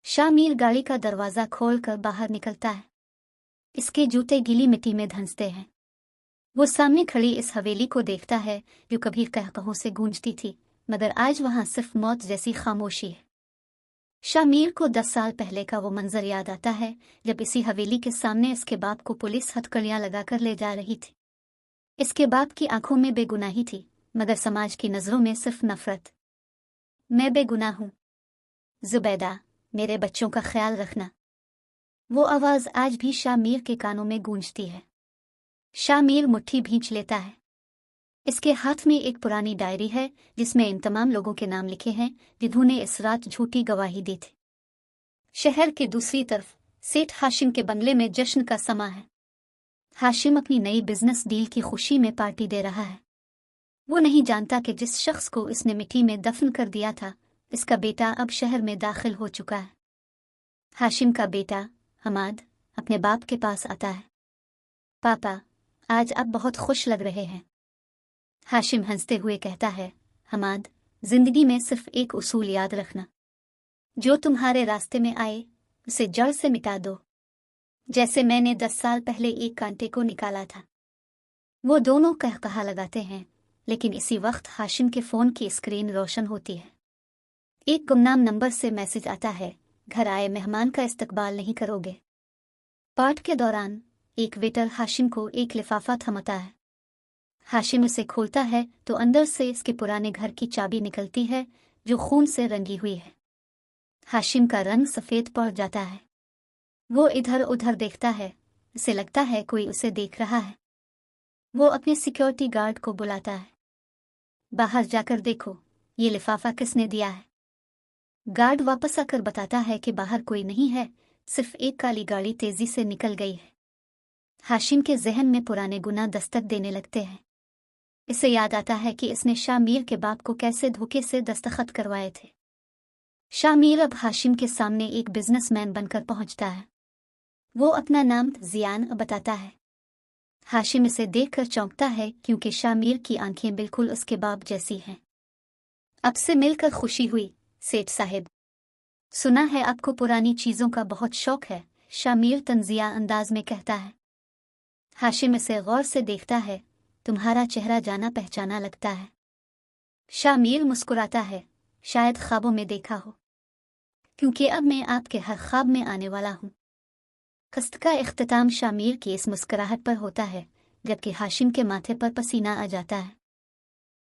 शामिर गाड़ी का दरवाज़ा खोलकर बाहर निकलता है। इसके जूते गीली मिट्टी में धंसते हैं। वो सामने खड़ी इस हवेली को देखता है जो कभी कहकहों से गूंजती थी, मगर आज वहां सिर्फ मौत जैसी खामोशी है। शामिर को 10 साल पहले का वो मंजर याद आता है जब इसी हवेली के सामने इसके बाप को पुलिस हथकड़ियां लगाकर ले जा रही थी। इसके बाप की आंखों में बेगुनाही थी, मगर समाज की नजरों में सिर्फ नफरत। मैं बेगुनाह हूं जुबैदा, मेरे बच्चों का ख्याल रखना। वो आवाज आज भी शामिर के कानों में गूंजती है। शामिर मुट्ठी भींच लेता है। इसके हाथ में एक पुरानी डायरी है जिसमें इन तमाम लोगों के नाम लिखे हैं जिन्होंने इस रात झूठी गवाही दी थी। शहर के दूसरी तरफ सेठ हाशिम के बंगले में जश्न का समा है। हाशिम अपनी नई बिजनेस डील की खुशी में पार्टी दे रहा है। वो नहीं जानता कि जिस शख्स को इसने मिट्टी में दफन कर दिया था, इसका बेटा अब शहर में दाखिल हो चुका है। हाशिम का बेटा हमाद अपने बाप के पास आता है। पापा, आज आप बहुत खुश लग रहे हैं। हाशिम हंसते हुए कहता है, हमाद, जिंदगी में सिर्फ एक उसूल याद रखना, जो तुम्हारे रास्ते में आए उसे जड़ से मिटा दो, जैसे मैंने 10 साल पहले एक कांटे को निकाला था। वो दोनों कहा लगाते हैं, लेकिन इसी वक्त हाशिम के फोन की स्क्रीन रोशन होती है। एक गुमनाम नंबर से मैसेज आता है, घर आए मेहमान का इस्तकबाल नहीं करोगे। पाठ के दौरान एक वेटर हाशिम को एक लिफाफा थमाता है। हाशिम उसे खोलता है तो अंदर से इसके पुराने घर की चाबी निकलती है जो खून से रंगी हुई है। हाशिम का रंग सफेद पड़ जाता है। वो इधर उधर देखता है, उसे लगता है कोई उसे देख रहा है। वो अपने सिक्योरिटी गार्ड को बुलाता है, बाहर जाकर देखो ये लिफाफा किसने दिया है। गार्ड वापस आकर बताता है कि बाहर कोई नहीं है, सिर्फ एक काली गाड़ी तेजी से निकल गई है। हाशिम के जहन में पुराने गुनाह दस्तक देने लगते हैं। इसे याद आता है कि इसने शामिर के बाप को कैसे धोखे से दस्तखत करवाए थे। शामिर अब हाशिम के सामने एक बिजनेसमैन बनकर पहुंचता है। वो अपना नाम जियान बताता है। हाशिम इसे देखकर चौंकता है क्योंकि शामिर की आंखें बिल्कुल उसके बाप जैसी हैं। अब से मिलकर खुशी हुई सेठ साहिब। सुना है आपको पुरानी चीजों का बहुत शौक है, शामिर तंजिया अंदाज में कहता है। हाशिम इसे गौर से देखता है, तुम्हारा चेहरा जाना पहचाना लगता है। शामिर मुस्कुराता है, शायद ख्वाबों में देखा हो, क्योंकि अब मैं आपके हर ख्वाब में आने वाला हूँ। कस्त का इख्तिताम शामिर की इस मुस्कुराहट पर होता है, जबकि हाशिम के माथे पर पसीना आ जाता है।